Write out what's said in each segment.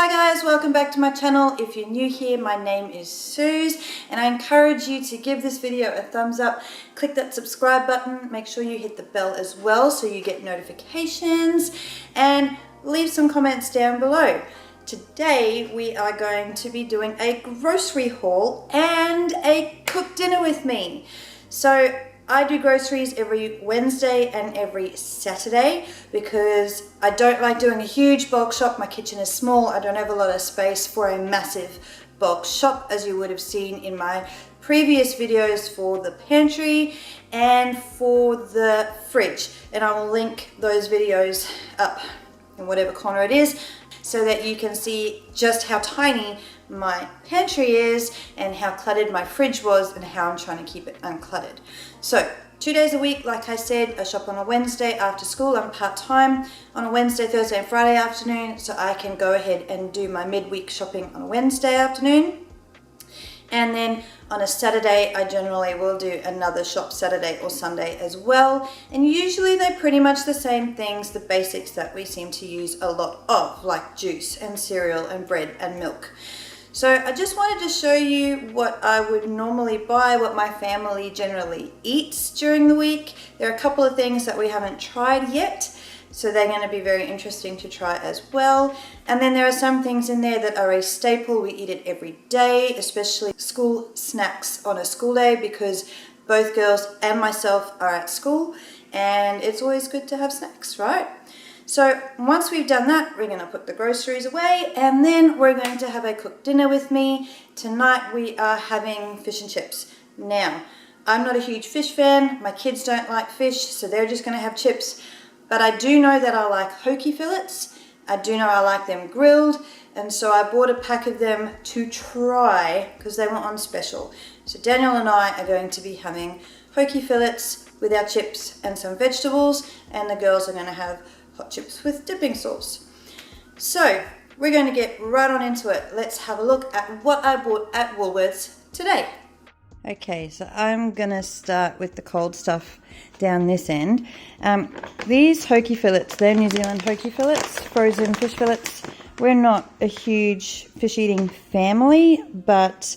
Hi guys, welcome back to my channel. If you're new here, my name is Suze and I encourage you to give this video a thumbs up, click that subscribe button, make sure you hit the bell as well so you get notifications, and leave some comments down below. Today we are going to be doing a grocery haul and a cooked dinner with me. So I do groceries every Wednesday and every Saturday because I don't like doing a huge bulk shop. My kitchen is small. I don't have a lot of space for a massive bulk shop, as you would have seen in my previous videos for the pantry and for the fridge. And I will link those videos up in whatever corner it is so that you can see just how tiny my pantry is and how cluttered my fridge was and how I'm trying to keep it uncluttered. So 2 days a week, like I said, I shop on a Wednesday after school. I'm part-time on a Wednesday, Thursday and Friday afternoon, so I can go ahead and do my midweek shopping on a Wednesday afternoon. And then on a Saturday, I generally will do another shop Saturday or Sunday as well. And usually they're pretty much the same things, the basics that we seem to use a lot of, like juice and cereal and bread and milk. So I just wanted to show you what I would normally buy, what my family generally eats during the week. There are a couple of things that we haven't tried yet, so they're going to be very interesting to try as well. And then there are some things in there that are a staple. We eat it every day, especially school snacks on a school day because both girls and myself are at school and it's always good to have snacks, right? So once we've done that, we're going to put the groceries away and then we're going to have a cooked dinner with me. Tonight we are having fish and chips. Now, I'm not a huge fish fan. My kids don't like fish, so they're just going to have chips. But I do know that I like Hokey fillets. I do know I like them grilled. And so I bought a pack of them to try because they were on special. So Daniel and I are going to be having Hokey fillets with our chips and some vegetables. And the girls are going to have hot chips with dipping sauce. So we're going to get right on into it. Let's have a look at what I bought at Woolworths today. Okay, so I'm gonna start with the cold stuff down this end. These Hokey fillets, they're New Zealand Hokey fillets, frozen fish fillets. We're not a huge fish eating family, but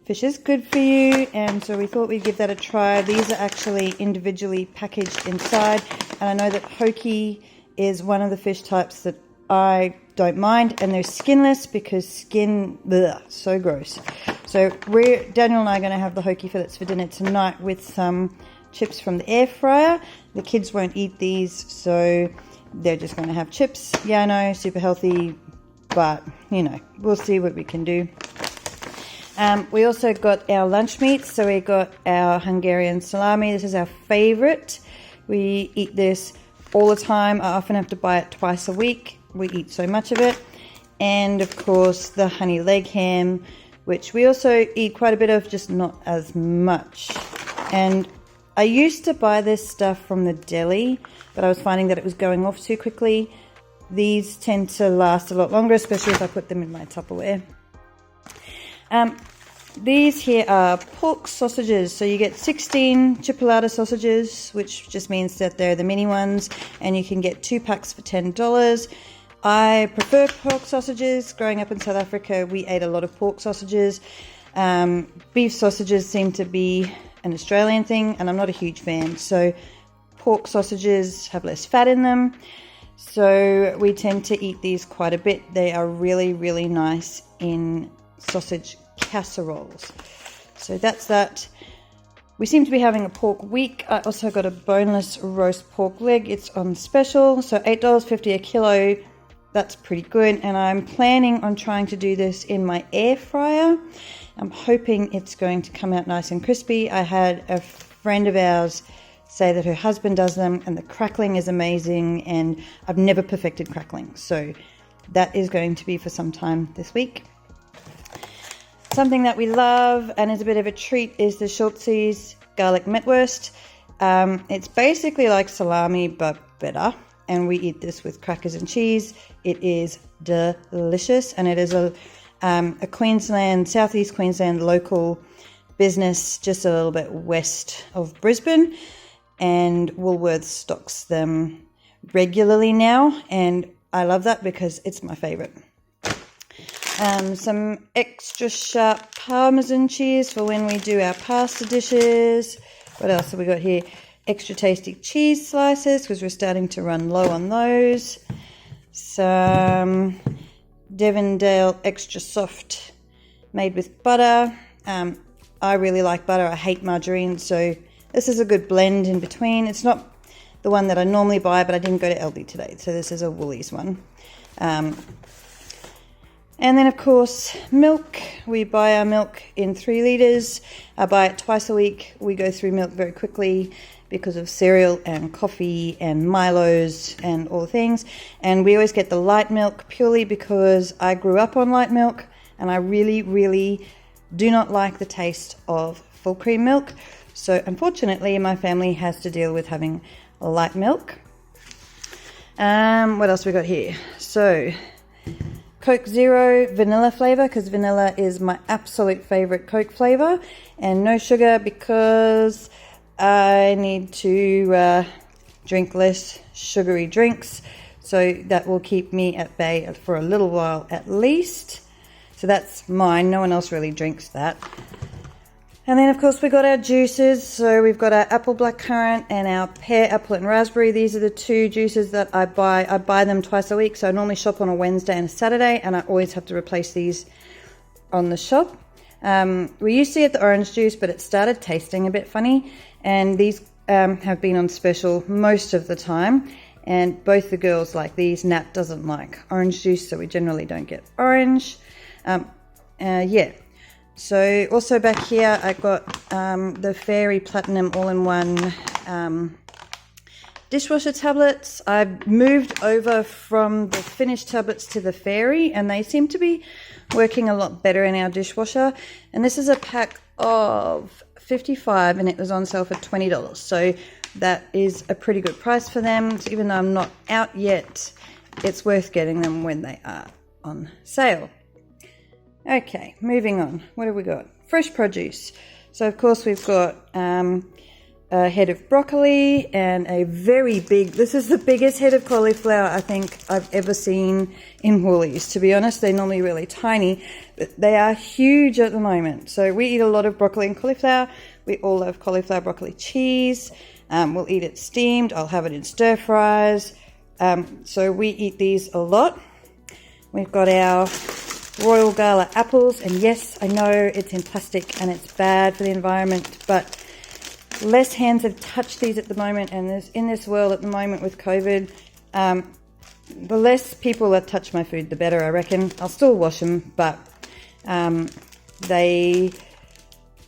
fish is good for you, and so we thought we'd give that a try. These are actually individually packaged inside, and I know that Hokey is one of the fish types that I don't mind, and they're skinless because skin, bleh, so gross. So Daniel and I are going to have the Hokey fillets for dinner tonight with some chips from the air fryer. The kids won't eat these, so they're just going to have chips. Yeah, I know, super healthy, but you know, we'll see what we can do. We also got our lunch meats. So we got our Hungarian salami. This is our favorite. We eat this all the time. I often have to buy it twice a week. We eat so much of it. And of course the honey leg ham, which we also eat quite a bit of, just not as much. And I used to buy this stuff from the deli, but I was finding that it was going off too quickly. These tend to last a lot longer, especially if I put them in my Tupperware. These here are pork sausages. So you get 16 chipolata sausages, which just means that they're the mini ones, and you can get 2 packs for $10. I prefer pork sausages. Growing up in South Africa, we ate a lot of pork sausages. Beef sausages seem to be an Australian thing, and I'm not a huge fan. So pork sausages have less fat in them. So we tend to eat these quite a bit. They are really, really nice in sausage casseroles. So that's that. We seem to be having a pork week. I also got a boneless roast pork leg. It's on special, so $8.50 a kilo. That's pretty good, and I'm planning on trying to do this in my air fryer. I'm hoping it's going to come out nice and crispy. I had a friend of ours say that her husband does them and the crackling is amazing, and I've never perfected crackling, so that is going to be for some time this week. Something that we love and is a bit of a treat is the Schulzi's garlic Wurst. It's basically like salami but better, and we eat this with crackers and cheese. It is delicious, and it is a Queensland, southeast Queensland local business just a little bit west of Brisbane, and Woolworths stocks them regularly now, and I love that because it's my favorite. Some extra sharp Parmesan cheese for when we do our pasta dishes. What else have we got here? Extra tasty cheese slices because we're starting to run low on those. Some Devondale extra soft made with butter. I really like butter. I hate margarine, so this is a good blend in between. It's not the one that I normally buy, but I didn't go to Aldi today, so this is a Woolies one. And then, of course, milk. We buy our milk in 3 litres. I buy it twice a week. We go through milk very quickly because of cereal and coffee and Milos and all the things. And we always get the light milk purely because I grew up on light milk and I really, really do not like the taste of full cream milk. So, unfortunately, my family has to deal with having light milk. What else we got here? So, Coke Zero vanilla flavour, because vanilla is my absolute favourite Coke flavour, and no sugar because I need to drink less sugary drinks, so that will keep me at bay for a little while at least. So that's mine, no one else really drinks that. And then, of course, we got our juices. So we've got our apple blackcurrant and our pear, apple and raspberry. These are the 2 juices that I buy. I buy them twice a week. So I normally shop on a Wednesday and a Saturday, and I always have to replace these on the shop. We used to get the orange juice, but it started tasting a bit funny. And these have been on special most of the time. And both the girls like these. Nat doesn't like orange juice, so we generally don't get orange. Yeah. So also back here I got the Fairy Platinum all-in-one dishwasher tablets. I've moved over from the finished tablets to the Fairy, and they seem to be working a lot better in our dishwasher. And this is a pack of 55 and it was on sale for $20. So that is a pretty good price for them. So even though I'm not out yet, it's worth getting them when they are on sale. Okay, moving on. What have we got? Fresh produce. So, of course, we've got a head of broccoli and a very big... This is the biggest head of cauliflower I think I've ever seen in Woolies. To be honest, they're normally really tiny, but they are huge at the moment. So we eat a lot of broccoli and cauliflower. We all love cauliflower broccoli cheese. We'll eat it steamed. I'll have it in stir fries. So we eat these a lot. We've got our Royal Gala apples, and yes, I know it's in plastic and it's bad for the environment, but less hands have touched these at the moment, and in this world at the moment with COVID, the less people that touch my food, the better, I reckon. I'll still wash them, but they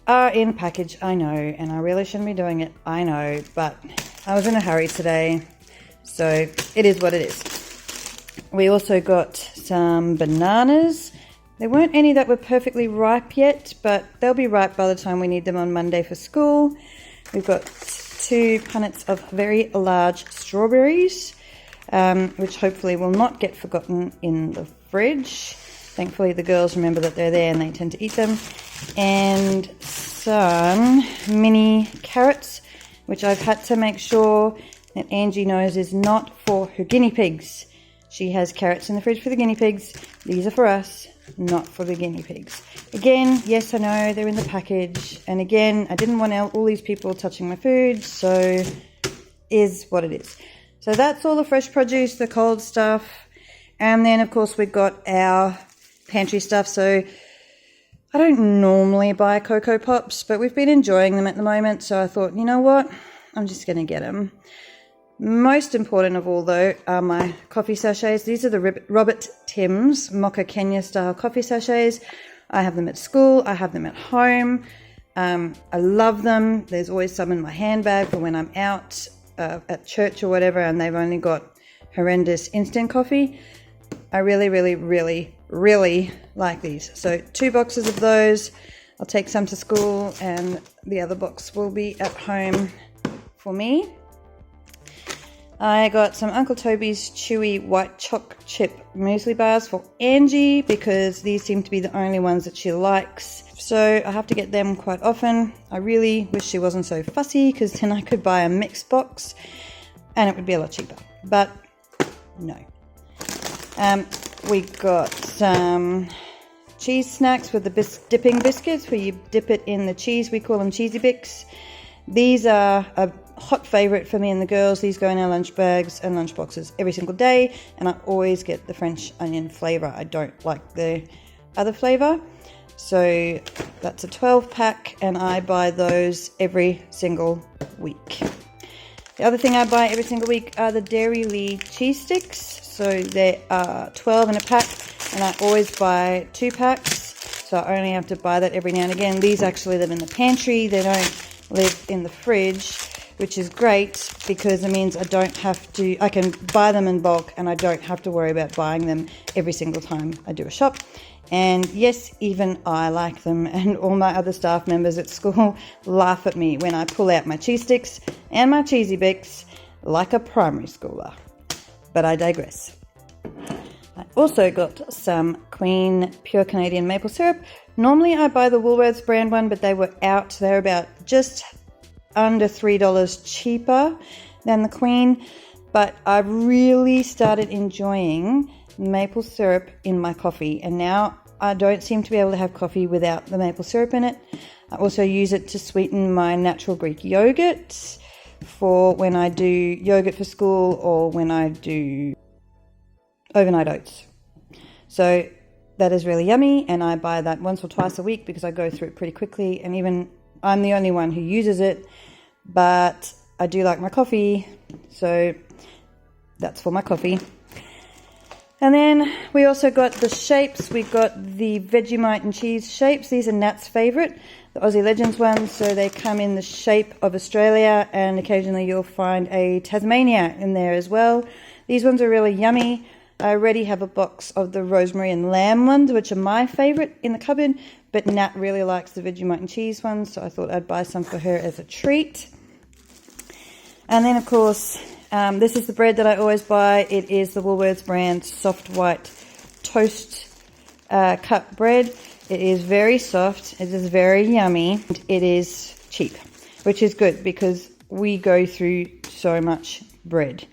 are in package, I know, and I really shouldn't be doing it, I know, but I was in a hurry today, so it is what it is. We also got some bananas. There weren't any that were perfectly ripe yet, but they'll be ripe by the time we need them on Monday for school. We've got 2 punnets of very large strawberries, which hopefully will not get forgotten in the fridge. Thankfully, the girls remember that they're there and they tend to eat them. And some mini carrots, which I've had to make sure that Angie knows is not for her guinea pigs. She has carrots in the fridge for the guinea pigs. These are for us, not for the guinea pigs. Again, yes, I know they're in the package. And again, I didn't want all these people touching my food, so is what it is. So that's all the fresh produce, the cold stuff. And then, of course, we've got our pantry stuff. So I don't normally buy Cocoa Pops, but we've been enjoying them at the moment. So I thought, you know what? I'm just going to get them. Most important of all, though, are my coffee sachets. These are the Robert Timms Mocha Kenya style coffee sachets. I have them at school. I have them at home. I love them. There's always some in my handbag for when I'm out at church or whatever, and they've only got horrendous instant coffee. I really, really, really, really like these. So 2 boxes of those. I'll take some to school, and the other box will be at home for me. I got some Uncle Toby's Chewy white choc chip muesli bars for Angie because these seem to be the only ones that she likes. So I have to get them quite often. I really wish she wasn't so fussy because then I could buy a mixed box and it would be a lot cheaper. But no. We got some cheese snacks with the dipping biscuits where you dip it in the cheese. We call them cheesy bix. These are a hot favorite for me and the girls. These go in our lunch bags and lunch boxes every single day, and I always get the French onion flavor. I don't like the other flavor. So that's a 12 pack, and I buy those every single week. The other thing I buy every single week are the Dairylee cheese sticks. So there are 12 in a pack, and I always buy 2 packs. So I only have to buy that every now and again. These actually live in the pantry. They don't live in the fridge, which is great because it means I can buy them in bulk and I don't have to worry about buying them every single time I do a shop. And yes, even I like them, and all my other staff members at school laugh at me when I pull out my cheese sticks and my cheesy bix like a primary schooler. But I digress. I also got some Queen Pure Canadian maple syrup. Normally I buy the Woolworths brand one, but they were out. They're about just under $3 cheaper than the Queen. But I've really started enjoying maple syrup in my coffee, and now I don't seem to be able to have coffee without the maple syrup in it. I also use it to sweeten my natural Greek yogurt for when I do yogurt for school or when I do overnight oats. So that is really yummy, and I buy that once or twice a week because I go through it pretty quickly, and even I'm the only one who uses it, but I do like my coffee, so that's for my coffee. And then we also got the shapes. We got the Vegemite and cheese shapes. These are Nat's favourite, the Aussie Legends ones. So they come in the shape of Australia, and occasionally you'll find a Tasmania in there as well. These ones are really yummy. I already have a box of the rosemary and lamb ones, which are my favourite in the cupboard, but Nat really likes the Vegemite and cheese ones, so I thought I'd buy some for her as a treat. And then, of course, this is the bread that I always buy. It is the Woolworths brand soft white toast cut bread. It is very soft. It is very yummy. It is cheap, which is good because we go through so much bread.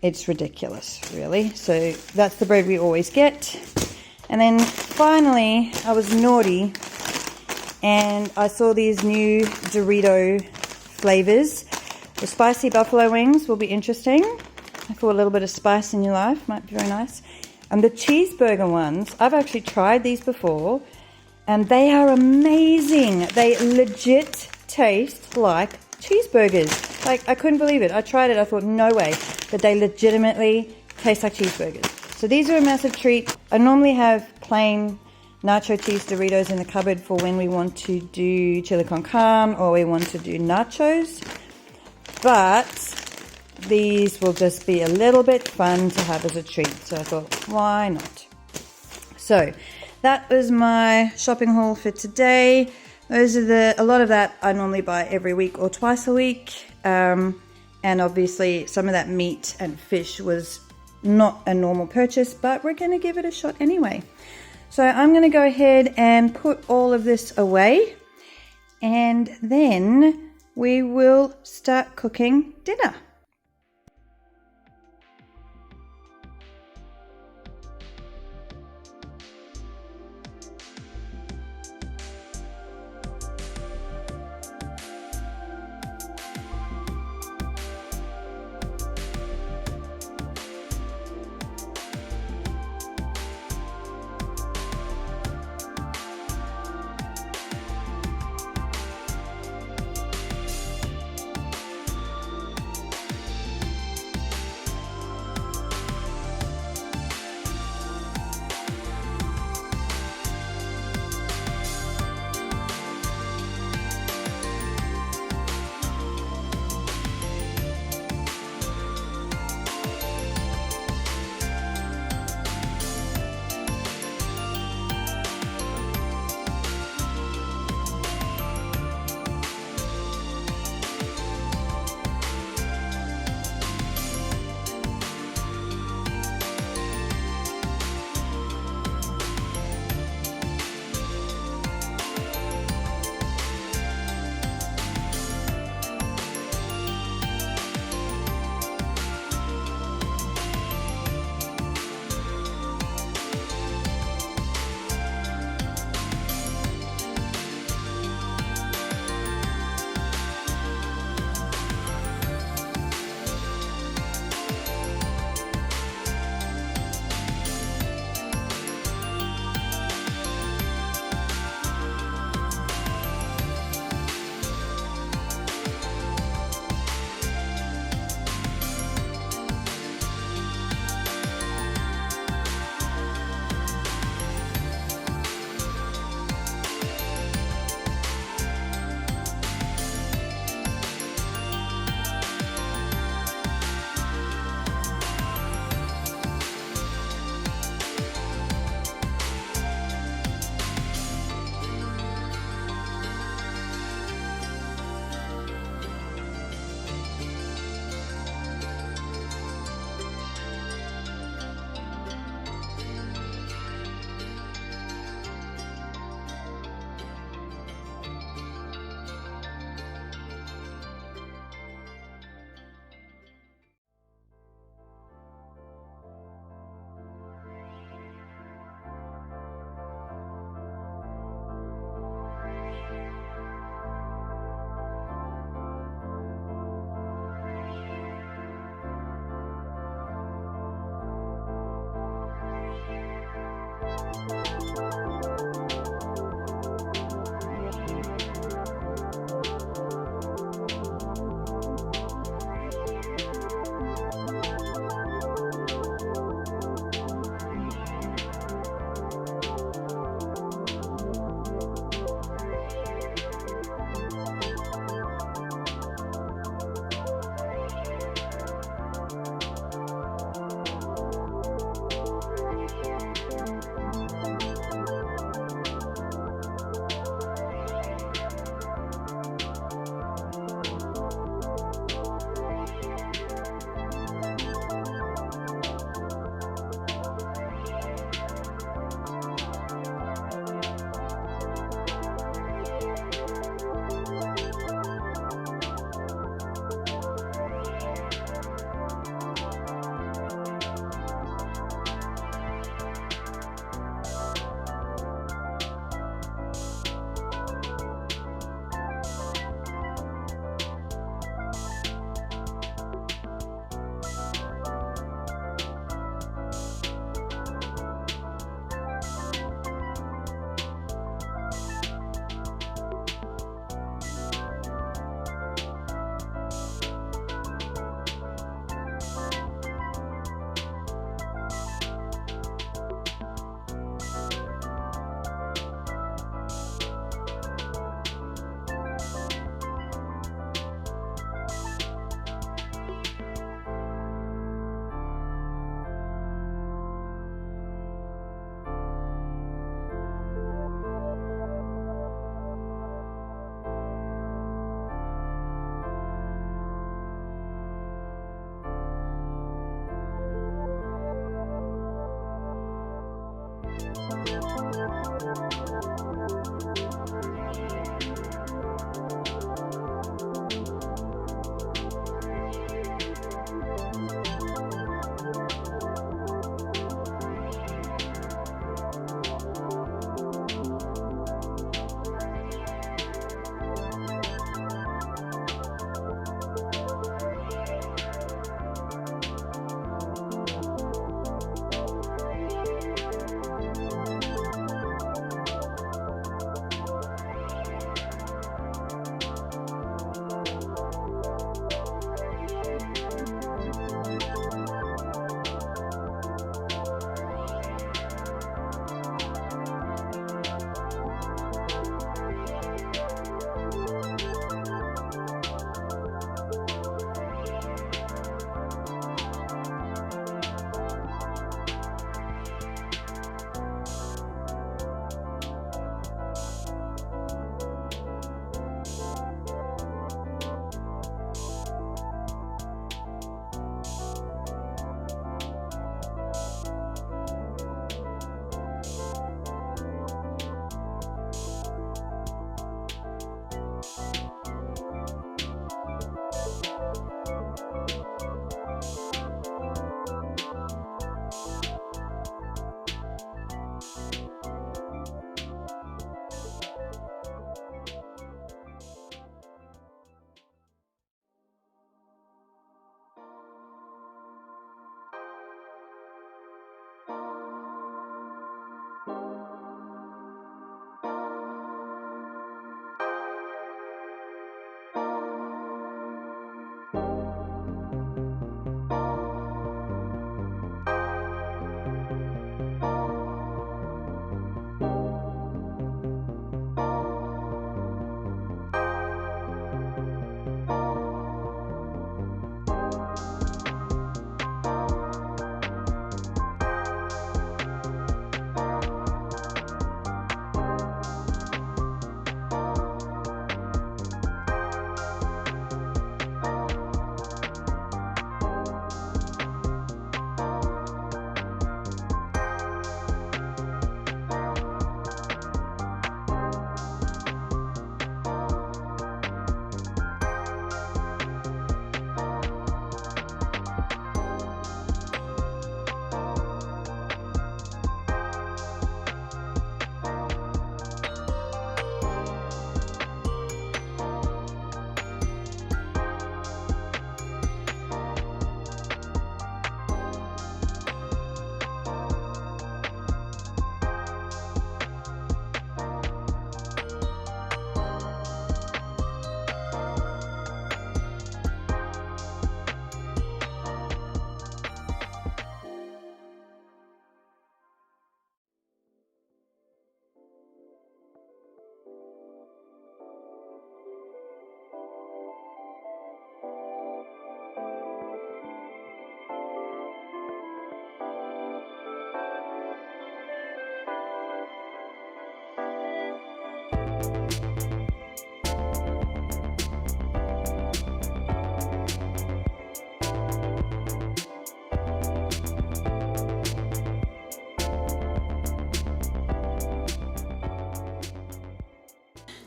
It's ridiculous, really. So that's the bread we always get. And then finally, I was naughty and I saw these new Dorito flavors. The spicy buffalo wings will be interesting. I thought a little bit of spice in your life might be very nice. And the cheeseburger ones, I've actually tried these before, and they are amazing. They legit taste like cheeseburgers. Like, I couldn't believe it. I tried it. I thought, no way. But they legitimately taste like cheeseburgers. So these are a massive treat. I normally have plain nacho cheese Doritos in the cupboard for when we want to do chili con carne or we want to do nachos. But these will just be a little bit fun to have as a treat. So I thought, why not? So that was my shopping haul for today. Those are a lot of that I normally buy every week or twice a week. And obviously some of that meat and fish was not a normal purchase, but we're going to give it a shot anyway. So I'm going to go ahead and put all of this away, and then we will start cooking dinner.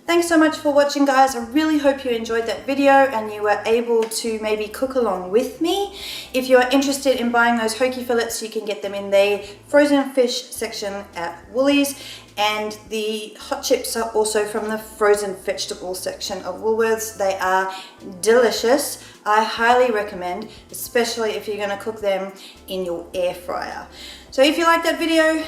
Thanks so much for watching, guys. I really hope you enjoyed that video and you were able to maybe cook along with me. If you're interested in buying those Hokey fillets, you can get them in the frozen fish section at Woolies, and the hot chips are also from the frozen vegetable section of Woolworths. They are delicious. I highly recommend, especially if you're going to cook them in your air fryer. So if you like that video,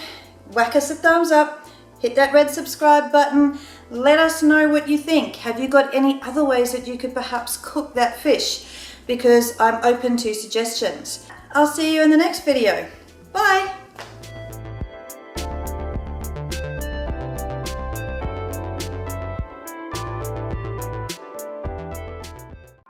whack us a thumbs up. Hit that red subscribe button. Let us know what you think. Have you got any other ways that you could perhaps cook that fish? Because I'm open to suggestions. I'll see you in the next video. Bye.